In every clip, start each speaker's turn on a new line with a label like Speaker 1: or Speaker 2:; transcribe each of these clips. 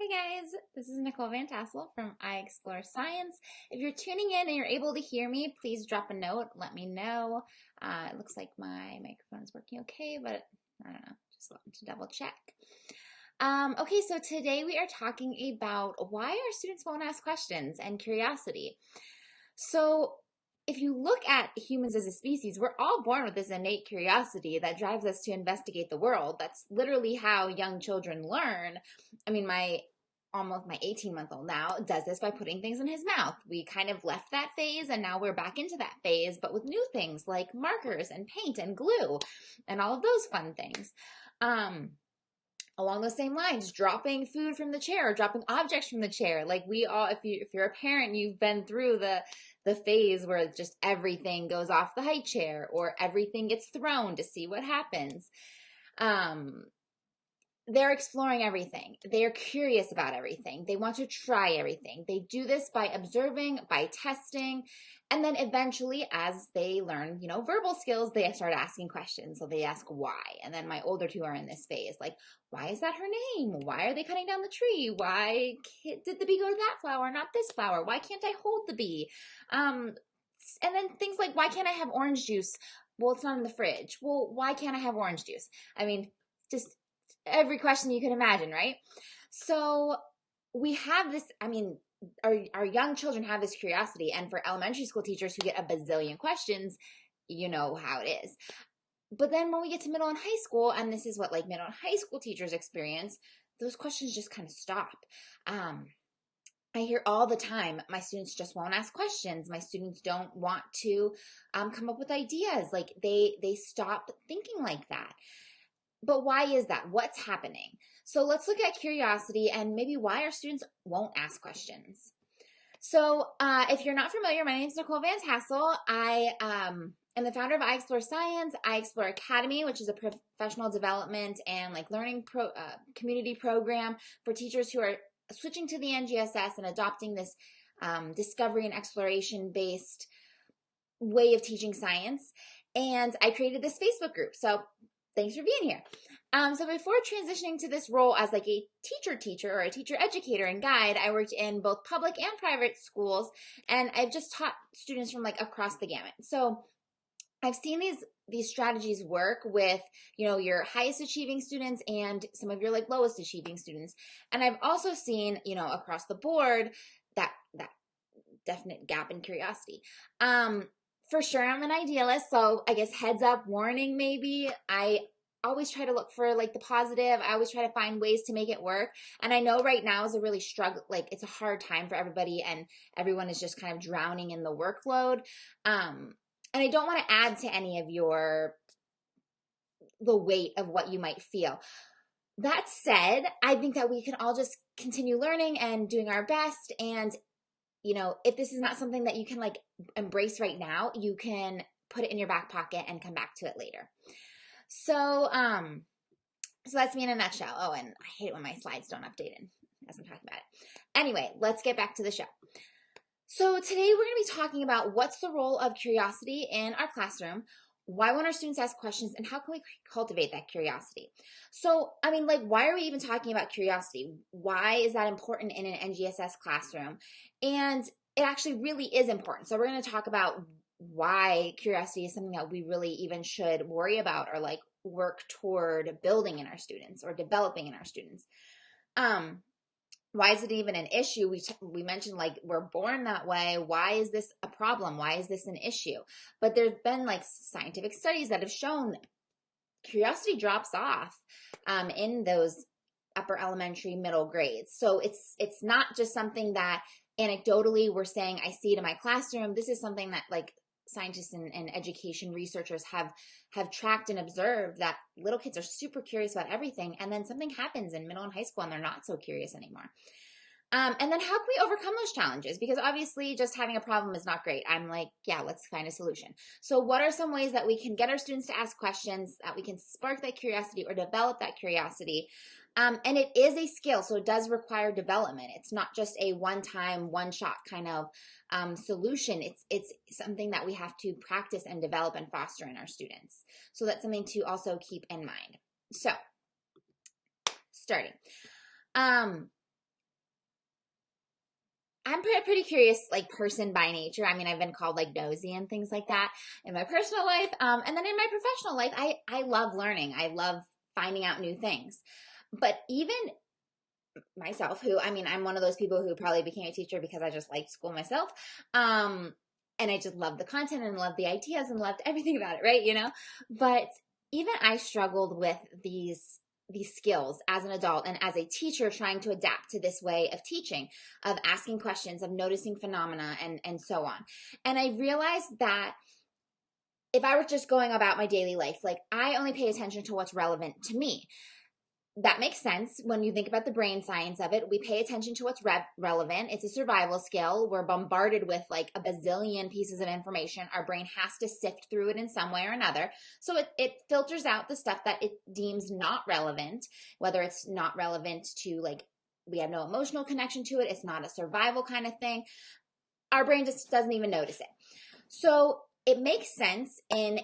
Speaker 1: Hey guys, this is Nicole Van Tassel from I Explore Science. If you're tuning in and you're able to hear me, please drop a note. Let me know. It looks like my microphone is working okay, but I don't know. Just wanted to double check. Okay, so today we are talking about why our students won't ask questions and curiosity. So if you look at humans as a species, we're all born with this innate curiosity that drives us to investigate the world. That's literally how young children learn. I mean, my 18-month-old now does this by putting things in his mouth. We kind of left that phase and now we're back into that phase, but with new things like markers and paint and glue and all of those fun things. Along those same lines, dropping food from the chair, or dropping objects from the chair. Like we all, if you're a parent, you've been through the phase where just everything goes off the high chair or everything gets thrown to see what happens. They're exploring everything. They're curious about everything. They want to try everything. They do this by observing, by testing, and then eventually as they learn, verbal skills, they start asking questions. So they ask why. And then my older two are in this phase, like, why is that her name? Why are they cutting down the tree? Why did the bee go to that flower, not this flower? Why can't I hold the bee? And then things like, why can't I have orange juice? Well, it's not in the fridge. Well, why can't I have orange juice? I mean, just every question you can imagine, right? So we have this, our young children have this curiosity, and for elementary school teachers who get a bazillion questions, you know how it is. But then when we get to middle and high school, and this is what like middle and high school teachers experience, those questions just kind of stop. I hear all the time, my students just won't ask questions. My students don't want to come up with ideas. Like they stop thinking like that. But why is that? What's happening? So let's look at curiosity and maybe why our students won't ask questions. So if you're not familiar, my name is Nicole Van Tassel. I am the founder of I Explore Science, I Explore Academy, which is a professional development and like learning community program for teachers who are switching to the NGSS and adopting this discovery and exploration based way of teaching science. And I created this Facebook group. So thanks for being here. So before transitioning to this role as like a teacher or a teacher educator and guide, I worked in both public and private schools, and I've just taught students from like across the gamut. So I've seen these strategies work with, your highest achieving students and some of your like lowest achieving students. And I've also seen, across the board that definite gap in curiosity. For sure, I'm an idealist, so I guess heads up warning maybe. I always try to look for like the positive. I always try to find ways to make it work. And I know right now is a really struggle, like it's a hard time for everybody and everyone is just kind of drowning in the workload. And I don't want to add to any of the weight of what you might feel. That said, I think that we can all just continue learning and doing our best, and if this is not something that you can like embrace right now, you can put it in your back pocket and come back to it later. So that's me in a nutshell. Oh, and I hate it when my slides don't update as I'm talking about it. Anyway, let's get back to the show. So today we're going to be talking about what's the role of curiosity in our classroom, why won't our students ask questions, and how can we cultivate that curiosity? So, why are we even talking about curiosity? Why is that important in an NGSS classroom? And it actually really is important. So we're going to talk about why curiosity is something that we really even should worry about or like work toward building in our students or developing in our students. Why is it even an issue? We mentioned like we're born that way. Why is this a problem? Why is this an issue? But there's been like scientific studies that have shown curiosity drops off in those upper elementary, middle grades. So it's not just something that anecdotally we're saying, I see it in my classroom. This is something that like scientists and education researchers have tracked and observed, that little kids are super curious about everything, and then something happens in middle and high school and they're not so curious anymore. And then how can we overcome those challenges? Because obviously just having a problem is not great. I'm like, yeah, let's find a solution. So what are some ways that we can get our students to ask questions, that we can spark that curiosity or develop that curiosity? And it is a skill, so it does require development. It's not just a one-time, one-shot kind of solution. It's something that we have to practice and develop and foster in our students. So that's something to also keep in mind. So, starting. I'm a pretty curious like person by nature. I mean, I've been called like nosy and things like that in my personal life. And then in my professional life, I love learning. I love finding out new things. But even myself, who, I mean, I'm one of those people who probably became a teacher because I just liked school myself. And I just loved the content and loved the ideas and loved everything about it, right? You know, but even I struggled with these skills as an adult and as a teacher trying to adapt to this way of teaching, of asking questions, of noticing phenomena and so on. And I realized that if I were just going about my daily life, like I only pay attention to what's relevant to me. That makes sense when you think about the brain science of it. We pay attention to what's relevant. It's a survival skill. We're bombarded with like a bazillion pieces of information. Our brain has to sift through it in some way or another. So it filters out the stuff that it deems not relevant, whether it's not relevant to like, we have no emotional connection to it. It's not a survival kind of thing. Our brain just doesn't even notice it. So it makes sense in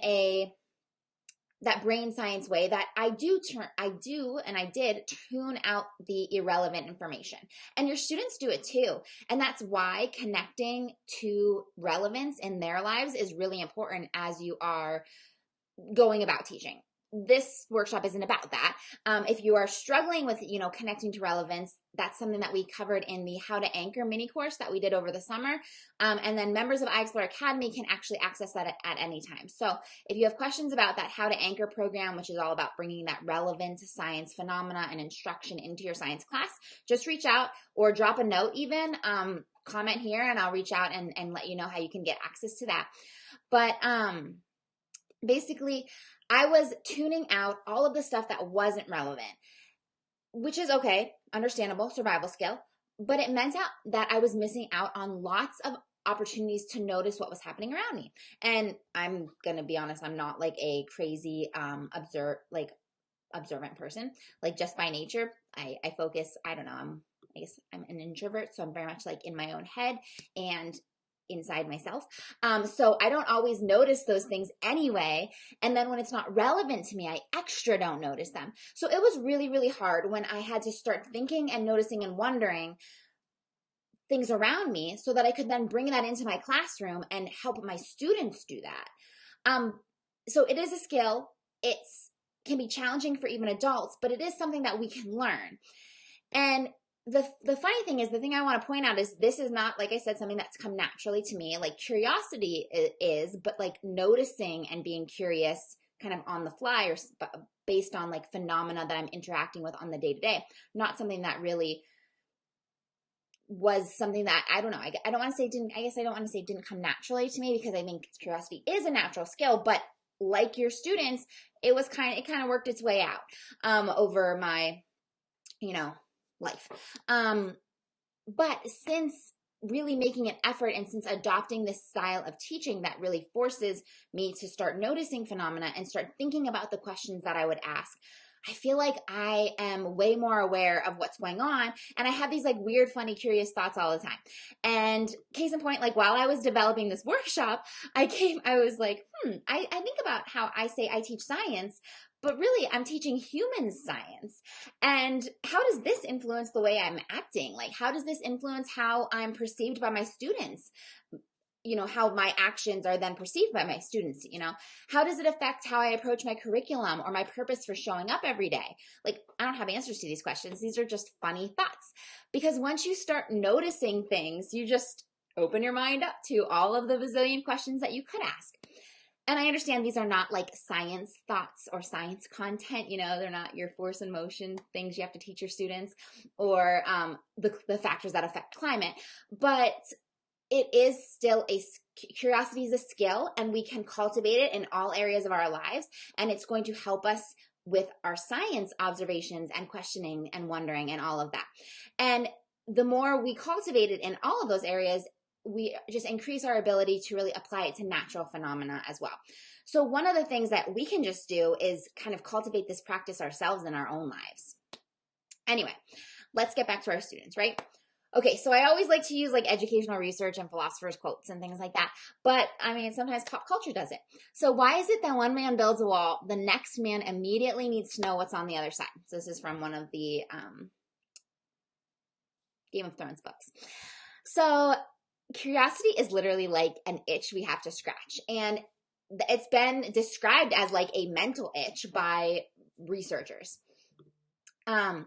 Speaker 1: that brain science way that I did tune out the irrelevant information. And your students do it too. And that's why connecting to relevance in their lives is really important as you are going about teaching. This workshop isn't about that. If you are struggling with, connecting to relevance, that's something that we covered in the How to Anchor mini course that we did over the summer. And then members of iExplore Academy can actually access that at any time. So if you have questions about that How to Anchor program, which is all about bringing that relevant science phenomena and instruction into your science class, just reach out or drop a note even, comment here, and I'll reach out and let you know how you can get access to that. But basically, I was tuning out all of the stuff that wasn't relevant, which is okay, understandable, survival skill, but it meant that I was missing out on lots of opportunities to notice what was happening around me. And I'm going to be honest, I'm not like a crazy observant person. Like just by nature, I focus, I don't know, I guess I'm an introvert, so I'm very much like in my own head and inside myself. So I don't always notice those things anyway. And then when it's not relevant to me, I extra don't notice them. So it was really, really hard when I had to start thinking and noticing and wondering things around me so that I could then bring that into my classroom and help my students do that. So it is a skill. It can be challenging for even adults, but it is something that we can learn. And the funny thing is, the thing I want to point out is this is not, like I said, something that's come naturally to me. Like curiosity is, but like noticing and being curious kind of on the fly or based on like phenomena that I'm interacting with on the day-to-day, not something that really was something that, I don't know, I don't want to say it didn't come naturally to me, because I think curiosity is a natural skill, but like your students, it kind of worked its way out over my, life. But since really making an effort and since adopting this style of teaching that really forces me to start noticing phenomena and start thinking about the questions that I would ask, I feel like I am way more aware of what's going on, and I have these like weird, funny, curious thoughts all the time. And case in point, like while I was developing this workshop, I was like, I think about how I say I teach science, but really I'm teaching human science. And how does this influence the way I'm acting? Like, how does this influence how I'm perceived by my students? How my actions are then perceived by my students, how does it affect how I approach my curriculum or my purpose for showing up every day? Like, I don't have answers to these questions. These are just funny thoughts, because once you start noticing things, you just open your mind up to all of the bazillion questions that you could ask. And I understand these are not like science thoughts or science content, they're not your force and motion things you have to teach your students, or the factors that affect climate, but it is still curiosity is a skill, and we can cultivate it in all areas of our lives. And it's going to help us with our science observations and questioning and wondering and all of that. And the more we cultivate it in all of those areas, we just increase our ability to really apply it to natural phenomena as well. So one of the things that we can just do is kind of cultivate this practice ourselves in our own lives. Anyway, let's get back to our students, right? Okay, so I always like to use like educational research and philosophers' quotes and things like that. But I mean, sometimes pop culture does it. So why is it that one man builds a wall, the next man immediately needs to know what's on the other side? So this is from one of the Game of Thrones books. So curiosity is literally like an itch we have to scratch. And it's been described as like a mental itch by researchers. Um,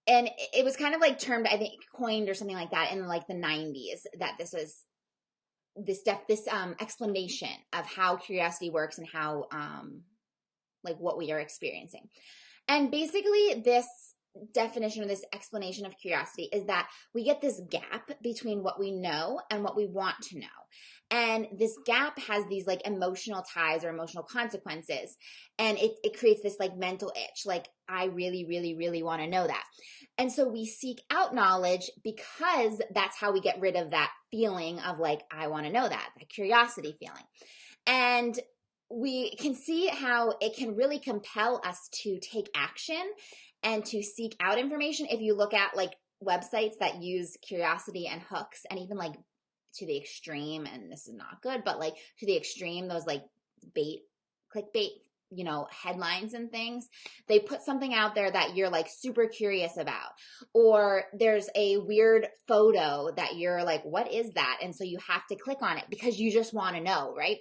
Speaker 1: and it was kind of like termed, I think, coined or something like that in like the 90s, that this was this explanation of how curiosity works and how like what we are experiencing. And basically, this definition or this explanation of curiosity is that we get this gap between what we know and what we want to know. And this gap has these like emotional ties or emotional consequences. And it creates this like mental itch, like, I really, really, really want to know that. And so we seek out knowledge because that's how we get rid of that feeling of like, I want to know that curiosity feeling. And we can see how it can really compel us to take action and to seek out information. If you look at like websites that use curiosity and hooks, and even like to the extreme, and this is not good, but like to the extreme, those like clickbait, headlines and things, they put something out there that you're like super curious about, or there's a weird photo that you're like, what is that? And so you have to click on it because you just want to know, right?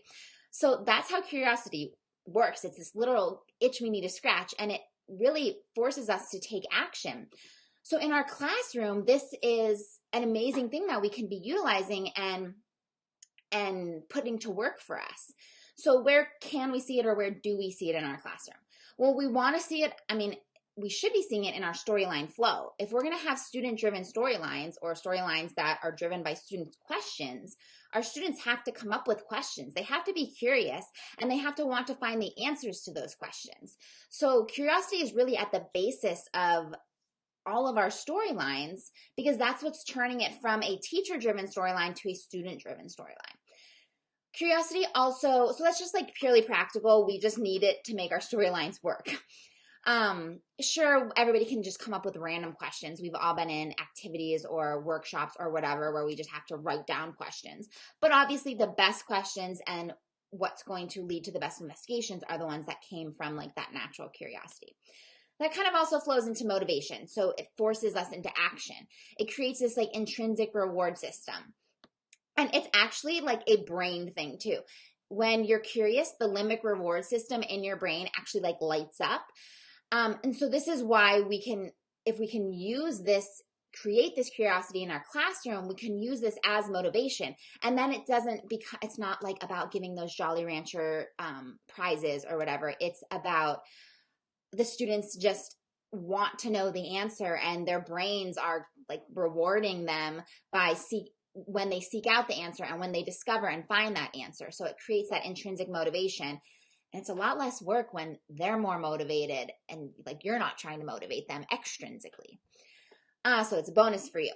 Speaker 1: So that's how curiosity works. It's this little itch we need to scratch, and it really forces us to take action. So in our classroom, this is an amazing thing that we can be utilizing and putting to work for us. So where can we see it, or where do we see it in our classroom? Well, we want to see it, we should be seeing it in our storyline flow. If we're going to have student-driven storylines, or storylines that are driven by students' questions, our students have to come up with questions. They have to be curious, and they have to want to find the answers to those questions. So curiosity is really at the basis of all of our storylines, because that's what's turning it from a teacher-driven storyline to a student-driven storyline. Curiosity also, so that's just like purely practical. We just need it to make our storylines work. Sure, everybody can just come up with random questions. We've all been in activities or workshops or whatever where we just have to write down questions. But obviously the best questions and what's going to lead to the best investigations are the ones that came from like that natural curiosity. That kind of also flows into motivation. So it forces us into action. It creates this like intrinsic reward system. And it's actually like a brain thing too. When you're curious, the limbic reward system in your brain actually like lights up. And so this is why if we can use this, create this curiosity in our classroom, we can use this as motivation. And then it's not like about giving those Jolly Rancher prizes or whatever. It's about the students just want to know the answer, and their brains are like rewarding them when they seek out the answer and when they discover and find that answer. So it creates that intrinsic motivation. And it's a lot less work when they're more motivated and like you're not trying to motivate them extrinsically. So it's a bonus for you.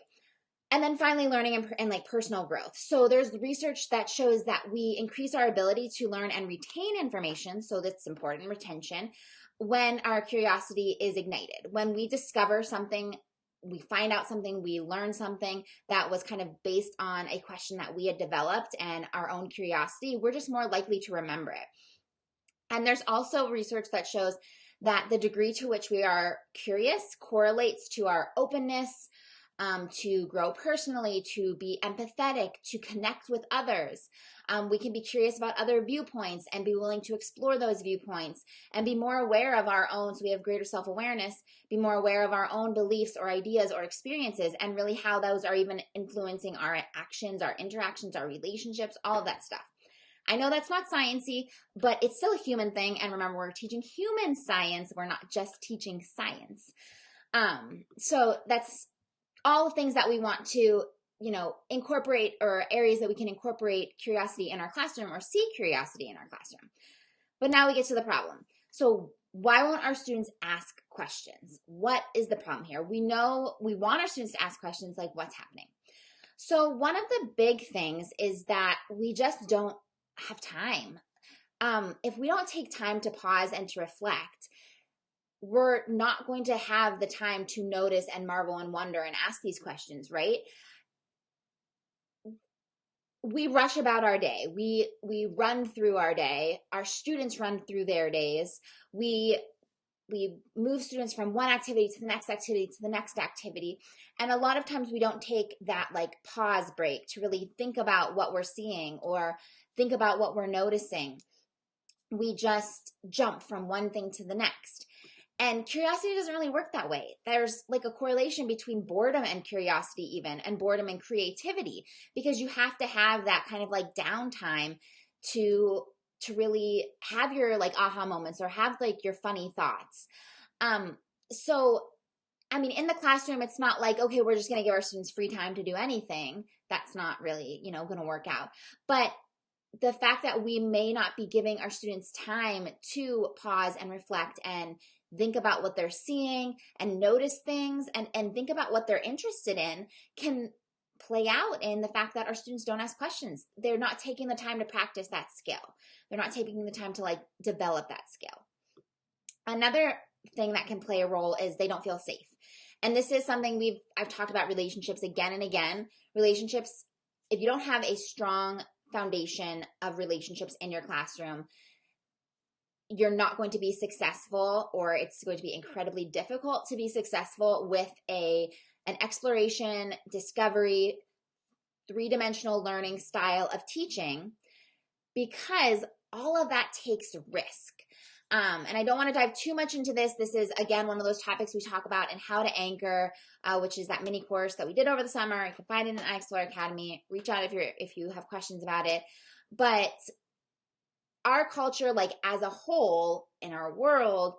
Speaker 1: And then finally, learning and like personal growth. So there's research that shows that we increase our ability to learn and retain information. So that's important, retention, when our curiosity is ignited. When we discover something, we find out something, we learn something that was kind of based on a question that we had developed and our own curiosity, we're just more likely to remember it. And there's also research that shows that the degree to which we are curious correlates to our openness, to grow personally, to be empathetic, to connect with others. We can be curious about other viewpoints and be willing to explore those viewpoints and be more aware of our own, so we have greater self-awareness, be more aware of our own beliefs or ideas or experiences, and really how those are even influencing our actions, our interactions, our relationships, all of that stuff. I know that's not sciencey, but it's still a human thing. And remember, we're teaching human science. We're not just teaching science. So that's all things that we want to, incorporate, or areas that we can incorporate curiosity in our classroom or see curiosity in our classroom. But now we get to the problem. So why won't our students ask questions? What is the problem here? We know we want our students to ask questions like, what's happening? So one of the big things is that we just don't have time. If we don't take time to pause and to reflect, we're not going to have the time to notice and marvel and wonder and ask these questions, right? We rush about our day. We run through our day. Our students run through their days. We we move students from one activity to the next activity to the next activity. And a lot of times we don't take that like pause break to really think about what we're seeing or think about what we're noticing. We just jump from one thing to the next. And curiosity doesn't really work that way. There's like a correlation between boredom and curiosity even, and boredom and creativity, because you have to have that kind of like downtime to really have your like aha moments or have like your funny thoughts. So I mean, in the classroom, it's not like, okay, we're just going to give our students free time to do anything. That's not really, going to work out. But the fact that we may not be giving our students time to pause and reflect and think about what they're seeing and notice things and think about what they're interested in can play out in the fact that our students don't ask questions. They're not taking the time to practice that skill. They're not taking the time to like develop that skill. Another thing that can play a role is they don't feel safe. And this is something I've talked about relationships again and again. Relationships, if you don't have a strong foundation of relationships in your classroom, you're not going to be successful, or it's going to be incredibly difficult to be successful with an exploration, discovery, three-dimensional learning style of teaching, because all of that takes risk. And I don't want to dive too much into this. This is, again, one of those topics we talk about in How to Anchor, which is that mini course that we did over the summer. You can find it in iExplore Academy. Reach out if you have questions about it. But our culture, like as a whole in our world,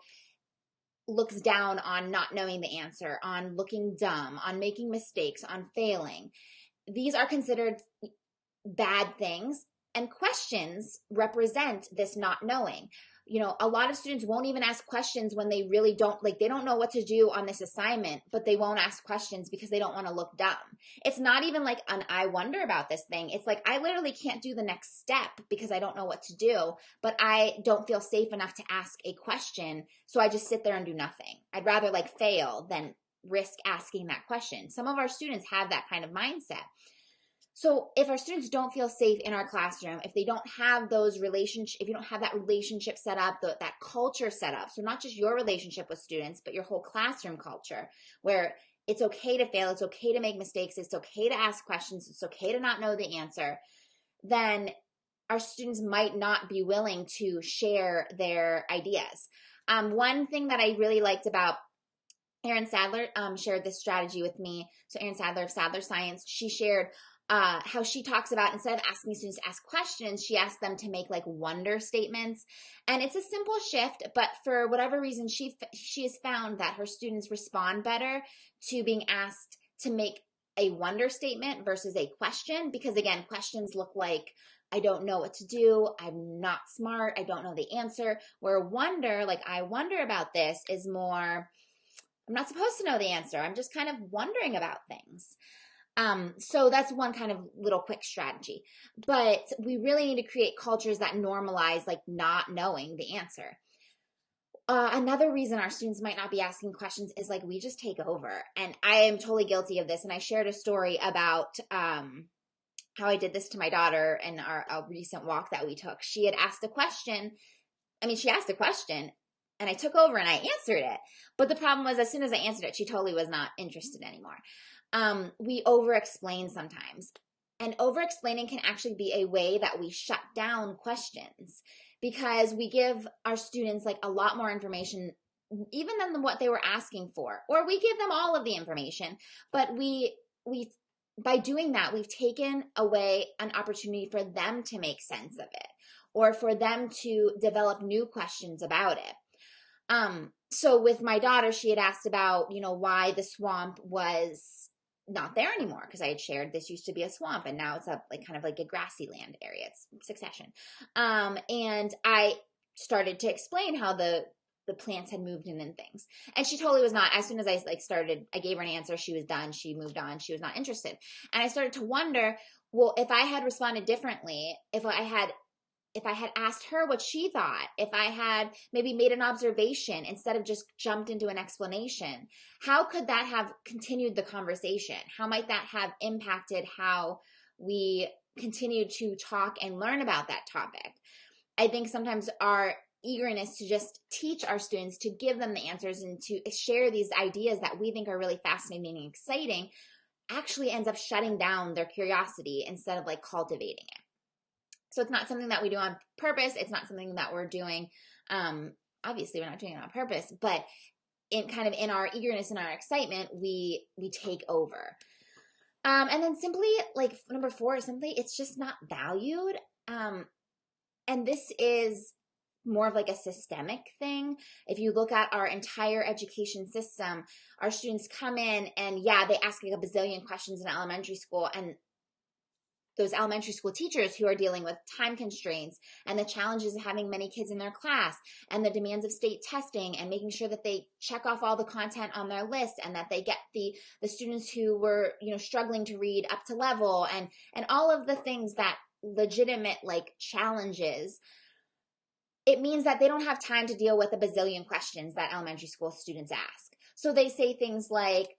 Speaker 1: looks down on not knowing the answer, on looking dumb, on making mistakes, on failing. These are considered bad things, and questions represent this not knowing. A lot of students won't even ask questions when they really don't, like, they don't know what to do on this assignment, but they won't ask questions because they don't want to look dumb. It's not even like an I wonder about this thing. It's like, I literally can't do the next step because I don't know what to do, but I don't feel safe enough to ask a question. So I just sit there and do nothing. I'd rather like fail than risk asking that question. Some of our students have that kind of mindset. So if our students don't feel safe in our classroom, if they don't have those relationships, if you don't have that relationship set up, that culture set up, so not just your relationship with students, but your whole classroom culture, where it's okay to fail, it's okay to make mistakes, it's okay to ask questions, it's okay to not know the answer, then our students might not be willing to share their ideas. One thing that I really liked about Erin Sadler shared this strategy with me. So Erin Sadler of Sadler Science, she shared how she talks about, instead of asking students to ask questions, she asks them to make like wonder statements. And it's a simple shift, but for whatever reason, she has found that her students respond better to being asked to make a wonder statement versus a question, because again, questions look like, I don't know what to do, I'm not smart, I don't know the answer, where wonder, like I wonder about this, is more, I'm not supposed to know the answer, I'm just kind of wondering about things. So that's one kind of little quick strategy. But we really need to create cultures that normalize like not knowing the answer. Another reason our students might not be asking questions is like we just take over. And I am totally guilty of this. And I shared a story about how I did this to my daughter in a recent walk that we took. She had asked a question. She asked a question and I took over and I answered it. But the problem was, as soon as I answered it, she totally was not interested anymore. We over-explain sometimes. And over-explaining can actually be a way that we shut down questions, because we give our students like a lot more information even than what they were asking for. Or we give them all of the information, but we by doing that, we've taken away an opportunity for them to make sense of it, or for them to develop new questions about it. So with my daughter, she had asked about, why the swamp was not there anymore, because I had shared this used to be a swamp and now it's a like kind of like a grassy land area. It's succession. And I started to explain how the plants had moved in and things. And she totally was not. As soon as I started, I gave her an answer. She was done. She moved on. She was not interested. And I started to wonder, well, if I had responded differently, if I had asked her what she thought, if I had maybe made an observation instead of just jumped into an explanation, how could that have continued the conversation? How might that have impacted how we continue to talk and learn about that topic? I think sometimes our eagerness to just teach our students, to give them the answers and to share these ideas that we think are really fascinating and exciting, actually ends up shutting down their curiosity instead of like cultivating it. So it's not something that we do on purpose. It's not something that we're doing. Obviously, we're not doing it on purpose, but in our eagerness and our excitement, we take over. And then simply, like number 4, simply it's just not valued. And this is more of like a systemic thing. If you look at our entire education system, our students come in and yeah, they ask like a bazillion questions in elementary school, and those elementary school teachers who are dealing with time constraints and the challenges of having many kids in their class and the demands of state testing and making sure that they check off all the content on their list and that they get the students who were, struggling to read up to level and all of the things that legitimate like challenges. It means that they don't have time to deal with a bazillion questions that elementary school students ask. So they say things like,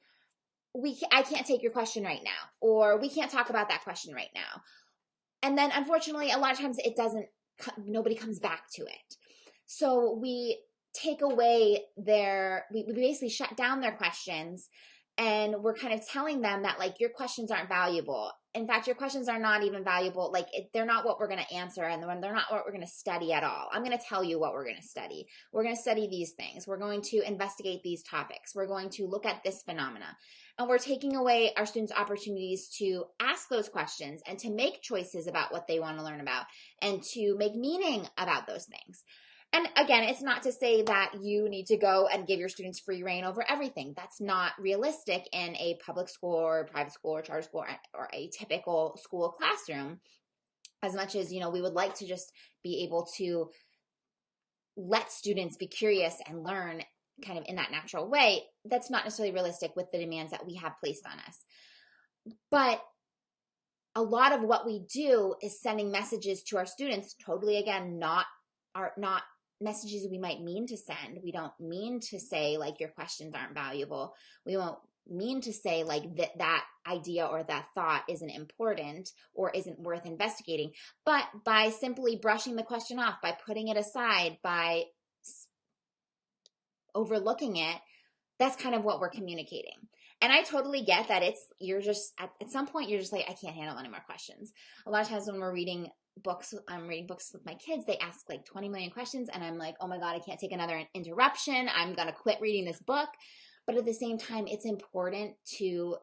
Speaker 1: I can't take your question right now, or we can't talk about that question right now. And then unfortunately, a lot of times nobody comes back to it. So we take away we basically shut down their questions, and we're kind of telling them that like your questions aren't valuable. In fact, your questions are not even valuable. Like they're not what we're going to answer, and they're not what we're going to study at all. I'm going to tell you what we're going to study. We're going to study these things. We're going to investigate these topics. We're going to look at this phenomena. And we're taking away our students' opportunities to ask those questions and to make choices about what they want to learn about and to make meaning about those things. And again, it's not to say that you need to go and give your students free reign over everything. That's not realistic in a public school or private school or charter school or a typical school classroom. As much as, we would like to just be able to let students be curious and learn kind of in that natural way, that's not necessarily realistic with the demands that we have placed on us. But a lot of what we do is sending messages to our students, totally, again, not messages we might mean to send. We don't mean to say like your questions aren't valuable. We won't mean to say like that idea or that thought isn't important or isn't worth investigating. But by simply brushing the question off, by putting it aside, by overlooking it, that's kind of what we're communicating. And I totally get that you're just, at some point, you're just like, I can't handle any more questions. A lot of times when I'm reading books with my kids, they ask like 20 million questions, and I'm like, oh my God, I can't take another interruption. I'm going to quit reading this book. But at the same time, it's important to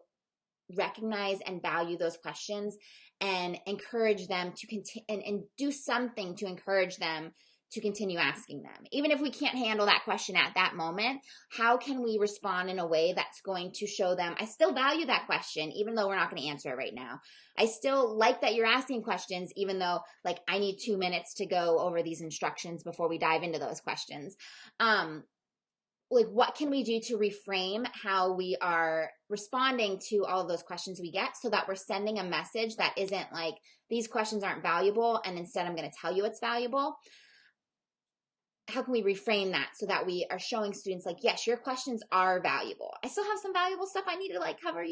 Speaker 1: recognize and value those questions and encourage them to continue and do something to encourage them to continue asking them. Even if we can't handle that question at that moment, how can we respond in a way that's going to show them, I still value that question, even though we're not going to answer it right now. I still like that you're asking questions, even though like I need 2 minutes to go over these instructions before we dive into those questions. Like what can we do to reframe how we are responding to all of those questions we get so that we're sending a message that isn't like, these questions aren't valuable, and instead I'm going to tell you it's valuable. How can we reframe that so that we are showing students like, yes, your questions are valuable. I still have some valuable stuff I need to like cover,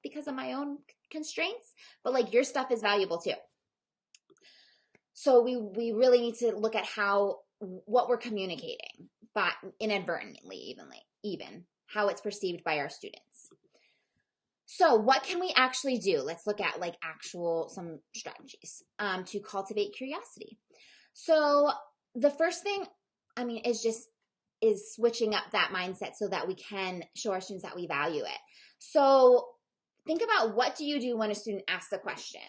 Speaker 1: because of my own constraints, but like your stuff is valuable too. So we really need to look at what we're communicating, but inadvertently, even how it's perceived by our students. So what can we actually do? Let's look at like some strategies to cultivate curiosity. So the first thing, is switching up that mindset so that we can show our students that we value it. So think about, what do you do when a student asks a question?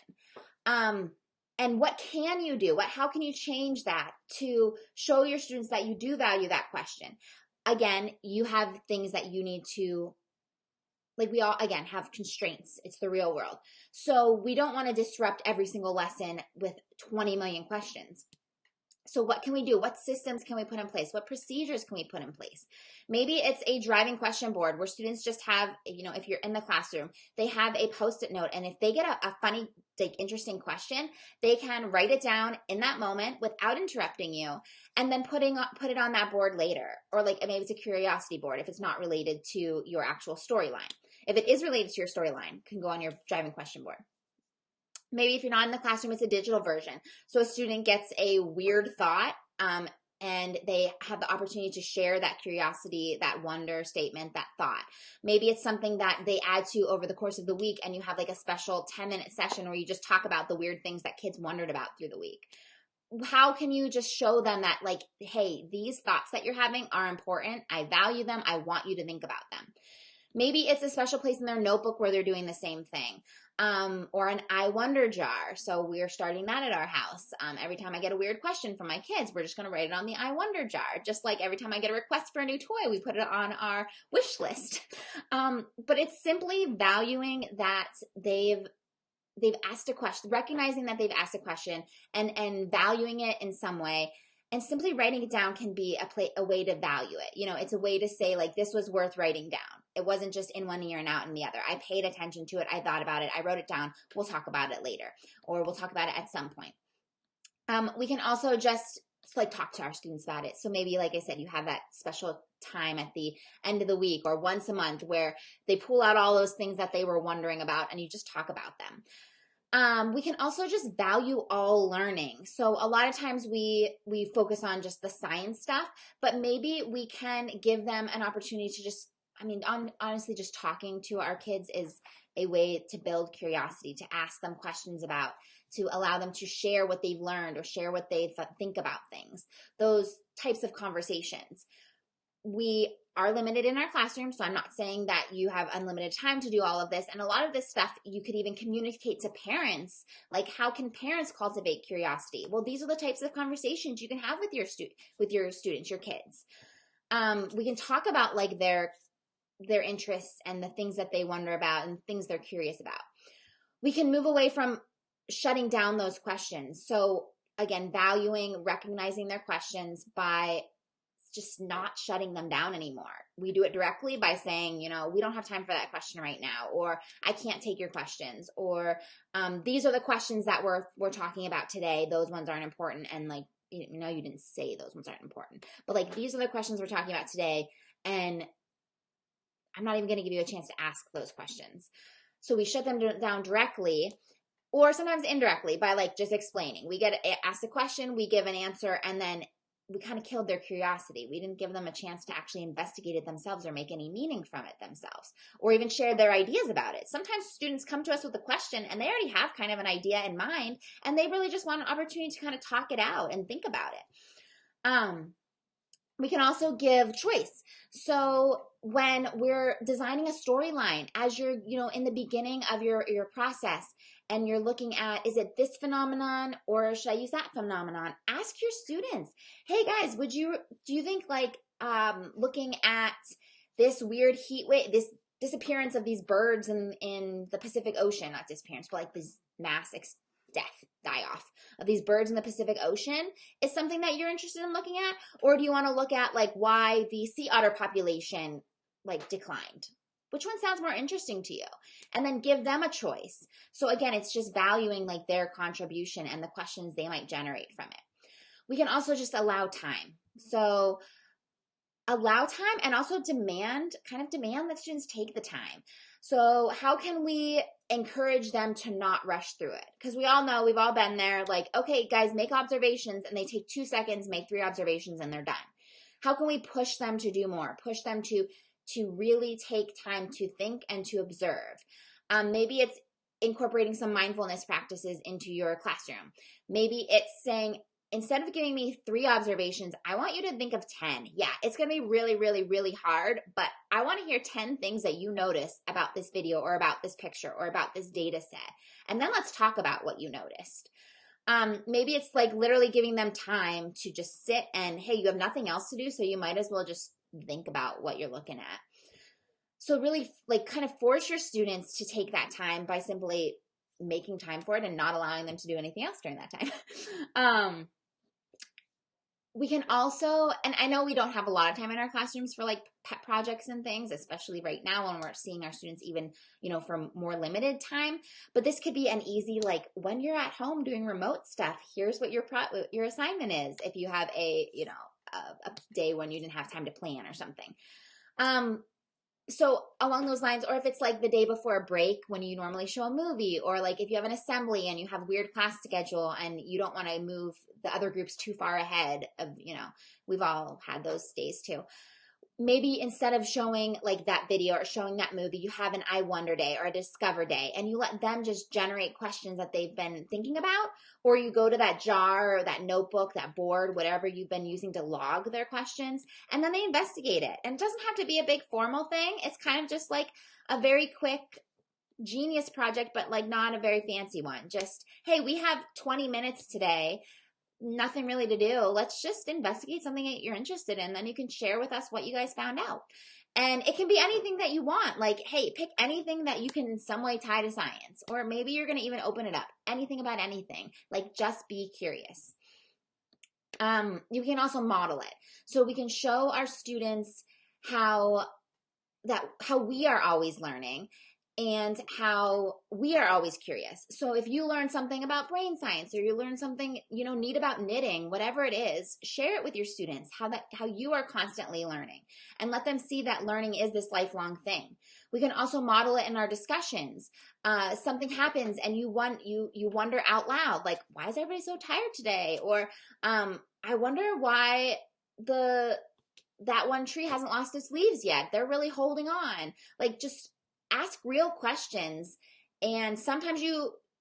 Speaker 1: And what can you do? How can you change that to show your students that you do value that question? Again, you have things that you need to, like we all, again, have constraints. It's the real world. So we don't want to disrupt every single lesson with 20 million questions. So what can we do? What systems can we put in place? What procedures can we put in place? Maybe it's a driving question board where students just have, if you're in the classroom, they have a Post-it note. And if they get a funny, like interesting question, they can write it down in that moment without interrupting you and then put it on that board later. Or like maybe it's a curiosity board if it's not related to your actual storyline. If it is related to your storyline, it can go on your driving question board. Maybe if you're not in the classroom, it's a digital version. So a student gets a weird thought, and they have the opportunity to share that curiosity, that wonder statement, that thought. Maybe it's something that they add to over the course of the week, and you have like a special 10-minute session where you just talk about the weird things that kids wondered about through the week. How can you just show them that, like, hey, these thoughts that you're having are important. I value them. I want you to think about them. Maybe it's a special place in their notebook where they're doing the same thing. Or an I wonder jar. So we're starting that at our house. Every time I get a weird question from my kids, we're just going to write it on the I wonder jar. Just like every time I get a request for a new toy, we put it on our wish list. But it's simply valuing that they've asked a question, recognizing that they've asked a question, and valuing it in some way. And simply writing it down can be a way to value it. You know, it's a way to say, like, this was worth writing down. It wasn't just in one ear and out in the other. I paid attention to it. I thought about it. I wrote it down. We'll talk about it later, or we'll talk about it at some point. We can also just like talk to our students about it. So maybe, like I said, you have that special time at the end of the week or once a month where they pull out all those things that they were wondering about, and you just talk about them. We can also just value all learning. So a lot of times we focus on just the science stuff, but maybe we can give them an opportunity to just, honestly, just talking to our kids is a way to build curiosity, to ask them questions about, to allow them to share what they've learned or share what they think about things. Those types of conversations. We are limited in our classroom, so I'm not saying that you have unlimited time to do all of this. And a lot of this stuff you could even communicate to parents. Like, how can parents cultivate curiosity? Well, these are the types of conversations you can have with your students, your kids. We can talk about like their interests and the things that they wonder about and things they're curious about. We can move away from shutting down those questions. So again, valuing, recognizing their questions by just not shutting them down anymore. We do it directly by saying, we don't have time for that question right now, or I can't take your questions, or these are the questions that we're talking about today. Those ones aren't important. And like, you didn't say those ones aren't important, but like, these are the questions we're talking about today. And I'm not even going to give you a chance to ask those questions. So we shut them down directly, or sometimes indirectly by like just explaining. We get asked a question, we give an answer, and then we kind of killed their curiosity. We didn't give them a chance to actually investigate it themselves or make any meaning from it themselves, or even share their ideas about it. Sometimes students come to us with a question and they already have kind of an idea in mind, and they really just want an opportunity to kind of talk it out and think about it. We can also give choice. So when we're designing a storyline, as you're, in the beginning of your process, and you're looking at, is it this phenomenon or should I use that phenomenon? Ask your students, hey guys, do you think like looking at this weird heat wave, this disappearance of these birds in the Pacific Ocean, not disappearance, but like this mass die off of these birds in the Pacific Ocean is something that you're interested in looking at? Or do you want to look at like why the sea otter population like declined? Which one sounds more interesting to you? And then give them a choice. So again, it's just valuing like their contribution and the questions they might generate from it. We can also just allow time. So allow time, and also demand that students take the time. So how can we encourage them to not rush through it? Because we all know, we've all been there, like, okay, guys, make observations, and they take 2 seconds, make 3 observations, and they're done. How can we push them to do more? Push them to really take time to think and to observe. Maybe it's incorporating some mindfulness practices into your classroom. Maybe it's saying, instead of giving me 3 observations, I want you to think of 10. Yeah, it's going to be really, really, really hard, but I want to hear 10 things that you notice about this video or about this picture or about this data set. And then let's talk about what you noticed. Maybe it's like literally giving them time to just sit and, hey, you have nothing else to do, so you might as well just think about what you're looking at. So really like kind of force your students to take that time by simply making time for it and not allowing them to do anything else during that time. We can also, and I know we don't have a lot of time in our classrooms for like pet projects and things, especially right now when we're seeing our students even, for more limited time, but this could be an easy, like when you're at home doing remote stuff, here's what your assignment is. If you have a day when you didn't have time to plan or something. So along those lines, or if it's like the day before a break when you normally show a movie, or like if you have an assembly and you have weird class schedule and you don't want to move the other groups too far ahead of, we've all had those days too. Maybe instead of showing like that video or showing that movie, you have an I wonder day or a discover day, and you let them just generate questions that they've been thinking about, or you go to that jar or that notebook, that board, whatever you've been using to log their questions, and then they investigate it. And it doesn't have to be a big formal thing. It's kind of just like a very quick genius project, but like not a very fancy one. Just, hey, we have 20 minutes today, nothing really to do. Let's just investigate something that you're interested in. Then you can share with us what you guys found out. And it can be anything that you want. Like, hey, pick anything that you can in some way tie to science. Or maybe you're going to even open it up. Anything about anything. Like, just be curious. You can also model it. So we can show our students how we are always learning and how we are always curious. So if you learn something about brain science, or you learn something, neat about knitting, whatever it is, share it with your students, how you are constantly learning, and let them see that learning is this lifelong thing. We can also model it in our discussions. Something happens and you wonder out loud, like, why is everybody so tired today? Or I wonder why that one tree hasn't lost its leaves yet. They're really holding on. Like, just ask real questions. And sometimes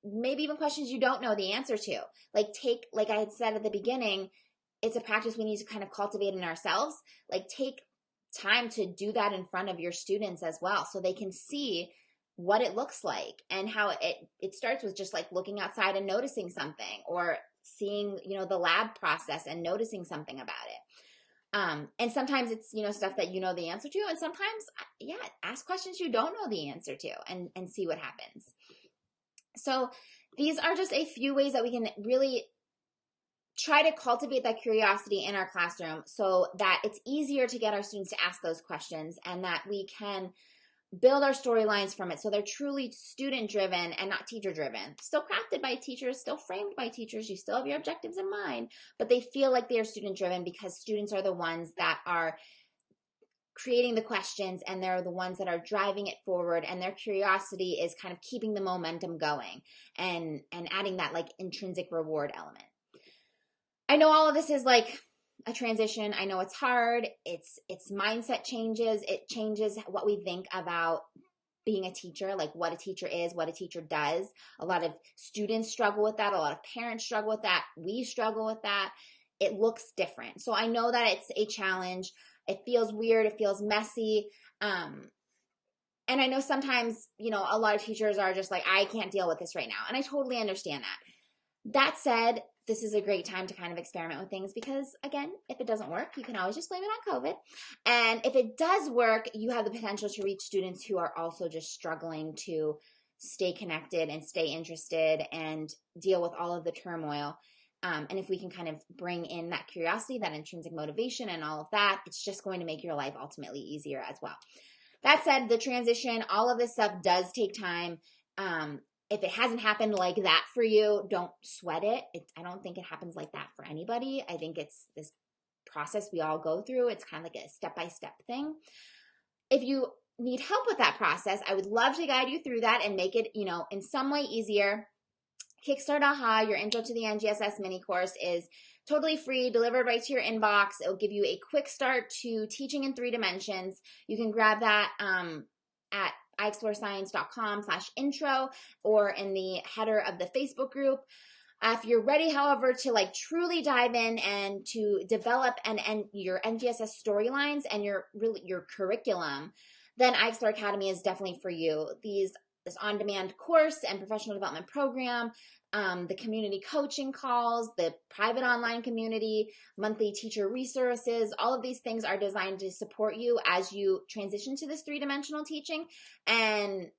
Speaker 1: maybe even questions you don't know the answer to. Like I had said at the beginning, it's a practice we need to kind of cultivate in ourselves. Like, take time to do that in front of your students as well, so they can see what it looks like, and how it starts with just like looking outside and noticing something, or seeing, the lab process and noticing something about it. And sometimes it's, stuff that you know the answer to, and sometimes, ask questions you don't know the answer to, and see what happens. So these are just a few ways that we can really try to cultivate that curiosity in our classroom, so that it's easier to get our students to ask those questions, and that we can build our storylines from it, so they're truly student driven and not teacher driven. Still crafted by teachers, still framed by teachers, you still have your objectives in mind, but they feel like they are student driven because students are the ones that are creating the questions, and they're the ones that are driving it forward, and their curiosity is kind of keeping the momentum going, and adding that like intrinsic reward element. I know all of this is like a transition. I know it's hard. It's mindset changes. It changes what we think about being a teacher, like what a teacher is, what a teacher does. A lot of students struggle with that. A lot of parents struggle with that. We struggle with that. It looks different. So I know that it's a challenge. It feels weird. It feels messy. And I know sometimes, a lot of teachers are just like, I can't deal with this right now. And I totally understand that. That said, this is a great time to kind of experiment with things, because again, if it doesn't work, you can always just blame it on COVID. And if it does work, you have the potential to reach students who are also just struggling to stay connected and stay interested and deal with all of the turmoil. And if we can kind of bring in that curiosity, that intrinsic motivation, and all of that, it's just going to make your life ultimately easier as well. That said, the transition, all of this stuff does take time. If it hasn't happened like that for you, don't sweat it. I don't think it happens like that for anybody. I think it's this process we all go through. It's kind of like a step-by-step thing. If you need help with that process, I would love to guide you through that and make it, in some way easier. Kickstart AHA, your intro to the NGSS mini course, is totally free, delivered right to your inbox. It will give you a quick start to teaching in 3 dimensions. You can grab that at iExploreScience.com/intro, or in the header of the Facebook group. If you're ready, however, to like truly dive in and to develop your NGSS storylines and your curriculum, then iExplore Academy is definitely for you. This on-demand course and professional development program, the community coaching calls, the private online community, monthly teacher resources, all of these things are designed to support you as you transition to this 3-dimensional teaching, and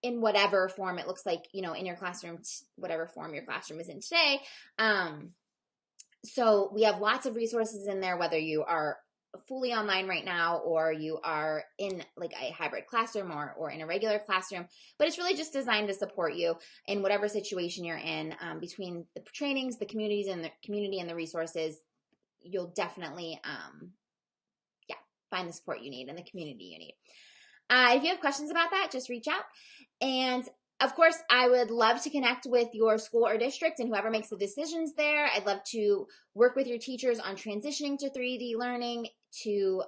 Speaker 1: in whatever form it looks like, in your classroom, whatever form your classroom is in today. So we have lots of resources in there, whether you are fully online right now, or you are in like a hybrid classroom, or in a regular classroom, but it's really just designed to support you in whatever situation you're in. Between the trainings, the community and the resources, you'll definitely find the support you need and the community you need. If you have questions about that, just reach out. And of course, I would love to connect with your school or district and whoever makes the decisions there. I'd love to work with your teachers on transitioning to 3D learning, to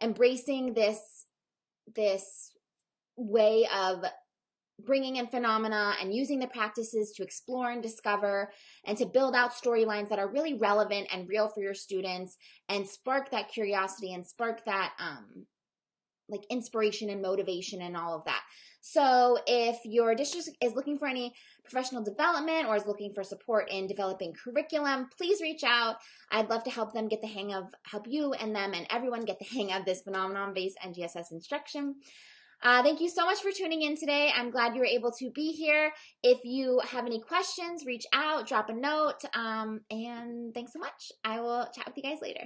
Speaker 1: embracing this way of bringing in phenomena and using the practices to explore and discover and to build out storylines that are really relevant and real for your students and spark that curiosity and spark that like inspiration and motivation and all of that. So if your district is looking for any professional development or is looking for support in developing curriculum, please reach out. I'd love to help you and them and everyone get the hang of this phenomenon-based NGSS instruction. Thank you so much for tuning in today. I'm glad you were able to be here. If you have any questions, reach out, drop a note, and thanks so much. I will chat with you guys later.